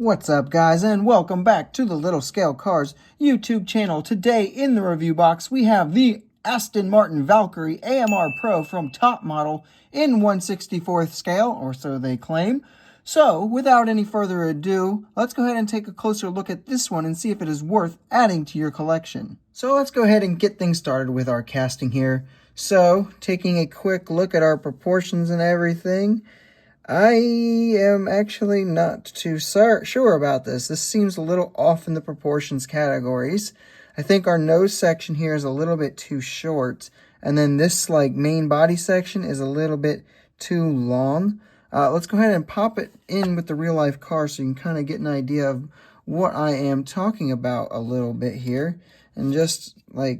What's up, guys, and welcome back to the Little Scale Cars YouTube channel. Today in the review box we have the Aston Martin Valkyrie AMR Pro from Top Model in 1/64th scale, or so they claim. So without any further ado, let's go ahead and take a closer look at this one and see if it is worth adding to your collection. So let's go ahead and get things started with our casting here. So taking a quick look at our proportions and everything, I am actually not too sure about this. This seems a little off in the proportions categories. I think our nose section here is a little bit too short. And then this main body section is a little bit too long. Let's go ahead and pop it in with the real life car so you can kind of get an idea of what I am talking about a little bit here. And just I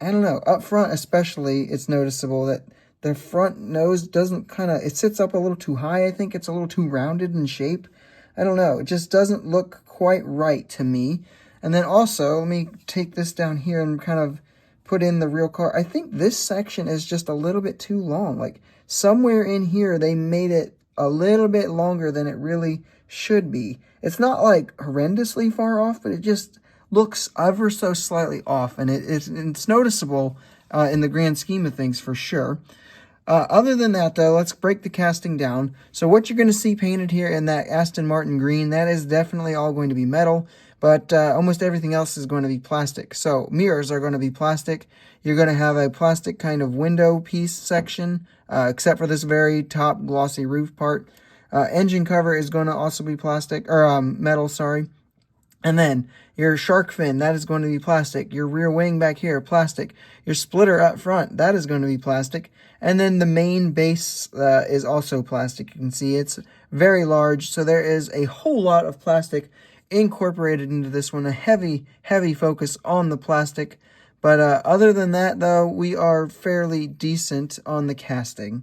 don't know, up front especially, it's noticeable that the front nose doesn't it sits up a little too high. I think it's a little too rounded in shape. I don't know. It just doesn't look quite right to me. And then also, let me take this down here and kind of put in the real car. I think this section is just a little bit too long. Somewhere in here, they made it a little bit longer than it really should be. It's not horrendously far off, but it just looks ever so slightly off. And it's noticeable in the grand scheme of things for sure. Other than that, though, let's break the casting down. So what you're going to see painted here in that Aston Martin green, that is definitely all going to be metal, but almost everything else is going to be plastic. So mirrors are going to be plastic. You're going to have a plastic kind of window piece section, except for this very top glossy roof part. Engine cover is going to also be plastic, or metal, sorry. And then your shark fin, that is going to be plastic. Your rear wing back here, plastic. Your splitter up front, that is going to be plastic. And then the main base is also plastic. You can see it's very large, so there is a whole lot of plastic incorporated into this one. A heavy, heavy focus on the plastic. But other than that, though, we are fairly decent on the casting.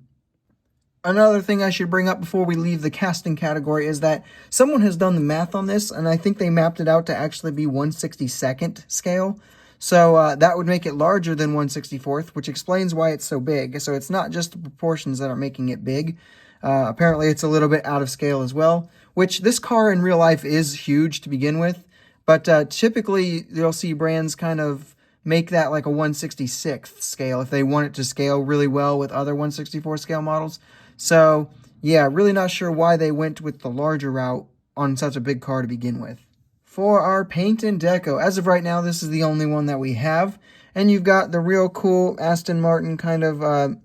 Another thing I should bring up before we leave the casting category is that someone has done the math on this, and I think they mapped it out to actually be 1/62nd scale. So that would make it larger than 1/64th, which explains why it's so big. So it's not just the proportions that are making it big. Apparently it's a little bit out of scale as well, which this car in real life is huge to begin with. But typically you'll see brands kind of make that like a 1/66th scale if they want it to scale really well with other 1/64 scale models. So, yeah, really not sure why they went with the larger route on such a big car to begin with. For our paint and deco, as of right now, this is the only one that we have. And you've got the real cool Aston Martin kind of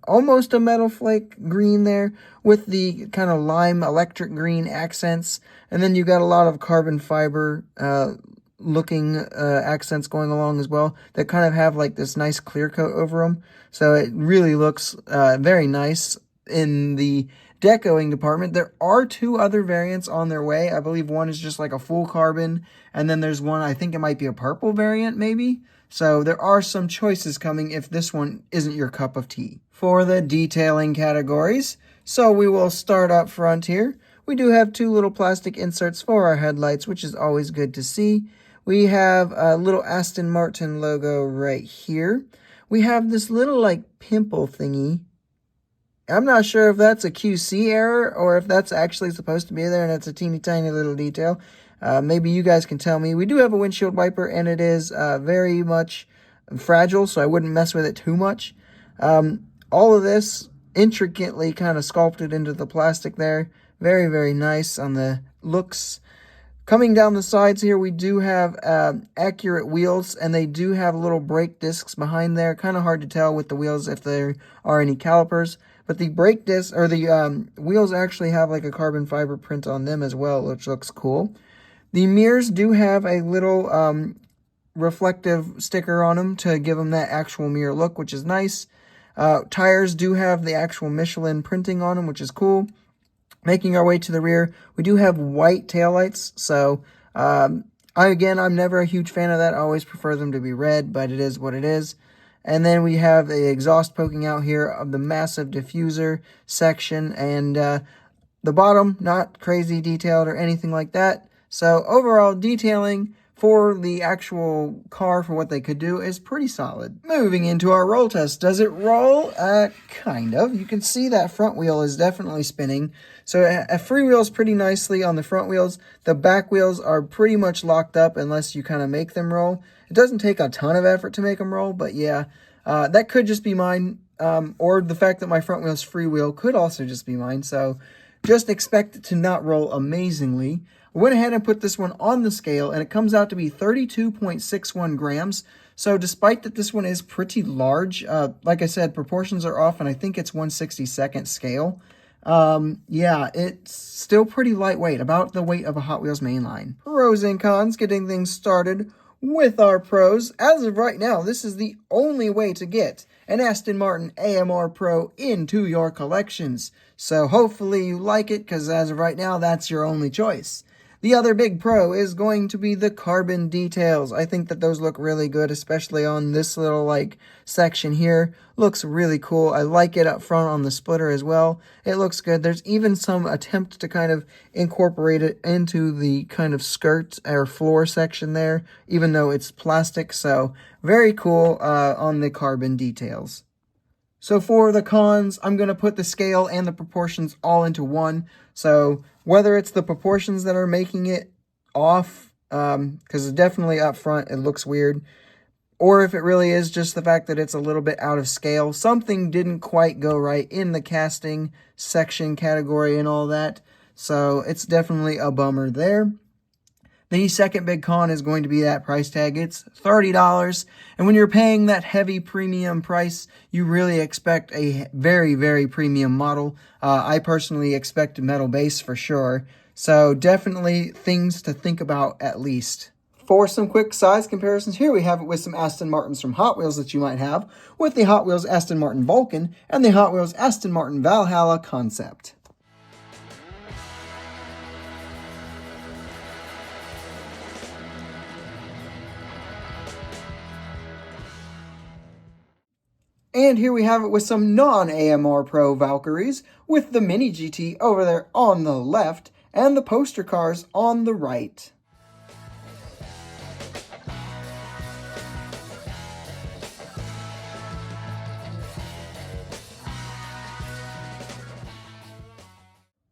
almost a metal flake green there with the kind of lime electric green accents. And then you've got a lot of carbon fiber looking accents going along as well that kind of have this nice clear coat over them. So it really looks very nice. In the decoing department, there are two other variants on their way. I believe one is just a full carbon, and then there's one, I think it might be a purple variant maybe. So there are some choices coming if this one isn't your cup of tea. For the detailing categories, so we will start up front here. We do have two little plastic inserts for our headlights, which is always good to see. We have a little Aston Martin logo right here. We have this little pimple thingy. I'm not sure if that's a QC error or if that's actually supposed to be there and it's a teeny tiny little detail. Maybe you guys can tell me. We do have a windshield wiper and it is very much fragile, so I wouldn't mess with it too much. All of this intricately kind of sculpted into the plastic there. Very, very nice on the looks. Coming down the sides here, we do have accurate wheels, and they do have little brake discs behind there. Kind of hard to tell with the wheels if there are any calipers. But the brake disc, or the wheels actually have a carbon fiber print on them as well, which looks cool. The mirrors do have a little reflective sticker on them to give them that actual mirror look, which is nice. Tires do have the actual Michelin printing on them, which is cool. Making our way to the rear, we do have white taillights, so I'm never a huge fan of that. I always prefer them to be red, but it is what it is. And then we have the exhaust poking out here of the massive diffuser section, and the bottom, not crazy detailed or anything like that. So overall, detailing for the actual car, for what they could do, is pretty solid. Moving into our roll test. Does it roll? Kind of. You can see that front wheel is definitely spinning. So it freewheels pretty nicely on the front wheels. The back wheels are pretty much locked up unless you kind of make them roll. It doesn't take a ton of effort to make them roll, but yeah, that could just be mine. Or the fact that my front wheel's freewheel could also just be mine. So just expect it to not roll amazingly. I went ahead and put this one on the scale, and it comes out to be 32.61 grams. So despite that this one is pretty large, like I said, proportions are off, and I think it's 1/62nd scale. Yeah, it's still pretty lightweight, about the weight of a Hot Wheels mainline. Pros and cons, getting things started with our pros. As of right now, this is the only way to get an Aston Martin AMR Pro into your collections. So hopefully you like it, because as of right now, that's your only choice. The other big pro is going to be the carbon details. I think that those look really good, especially on this little section here. Looks really cool. I like it up front on the splitter as well. It looks good. There's even some attempt to kind of incorporate it into the kind of skirt or floor section there, even though it's plastic. So very cool on the carbon details. So for the cons, I'm going to put the scale and the proportions all into one. So whether it's the proportions that are making it off, because definitely up front it looks weird, or if it really is just the fact that it's a little bit out of scale, something didn't quite go right in the casting section category and all that. So it's definitely a bummer there. The second big con is going to be that price tag. It's $30, and when you're paying that heavy premium price, you really expect a very, very premium model. I personally expect metal base for sure, so definitely things to think about at least. For some quick size comparisons, here we have it with some Aston Martins from Hot Wheels that you might have, with the Hot Wheels Aston Martin Vulcan and the Hot Wheels Aston Martin Valhalla concept. And here we have it with some non-AMR Pro Valkyries, with the Mini GT over there on the left, and the poster cars on the right.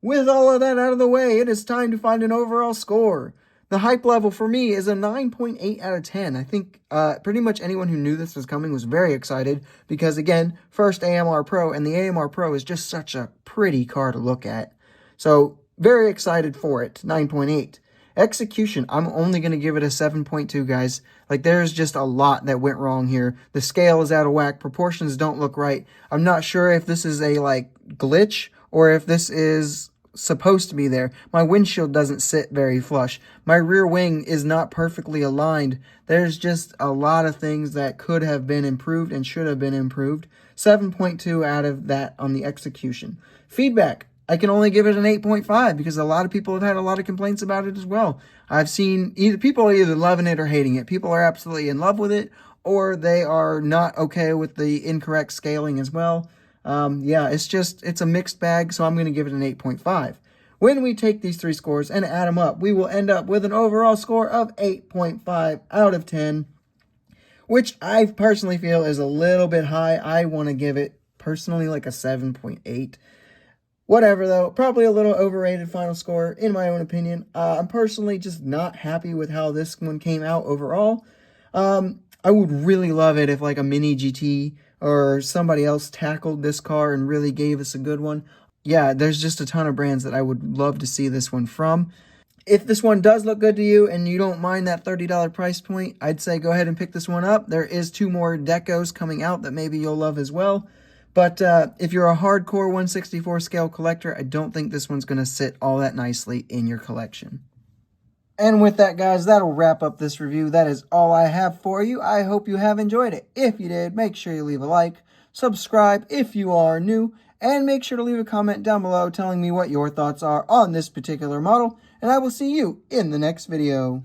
With all of that out of the way, it is time to find an overall score. The hype level for me is a 9.8 out of 10. I think pretty much anyone who knew this was coming was very excited because, again, first AMR Pro, and the AMR Pro is just such a pretty car to look at. So, very excited for it, 9.8. Execution, I'm only going to give it a 7.2, guys. There's just a lot that went wrong here. The scale is out of whack. Proportions don't look right. I'm not sure if this is a, glitch or if this is supposed to be there. My windshield doesn't sit very flush. My rear wing is not perfectly aligned. There's just a lot of things that could have been improved and should have been improved. 7.2 out of that on the execution. Feedback, I can only give it an 8.5 because a lot of people have had a lot of complaints about it as well. I've seen people are either loving it or hating it. People are absolutely in love with it, or they are not okay with the incorrect scaling as well. Yeah, it's a mixed bag, so I'm going to give it an 8.5. When we take these three scores and add them up, we will end up with an overall score of 8.5 out of 10, which I personally feel is a little bit high. I want to give it, personally, a 7.8. Whatever, though. Probably a little overrated final score, in my own opinion. I'm personally just not happy with how this one came out overall. I would really love it if, a Mini GT or somebody else tackled this car and really gave us a good one. Yeah, there's just a ton of brands that I would love to see this one from. If this one does look good to you and you don't mind that $30 price point, I'd say go ahead and pick this one up. There is 2 more decos coming out that maybe you'll love as well. But if you're a hardcore 1/64 scale collector, I don't think this one's going to sit all that nicely in your collection. And with that, guys, that'll wrap up this review. That is all I have for you. I hope you have enjoyed it. If you did, make sure you leave a like, subscribe if you are new, and make sure to leave a comment down below telling me what your thoughts are on this particular model, and I will see you in the next video.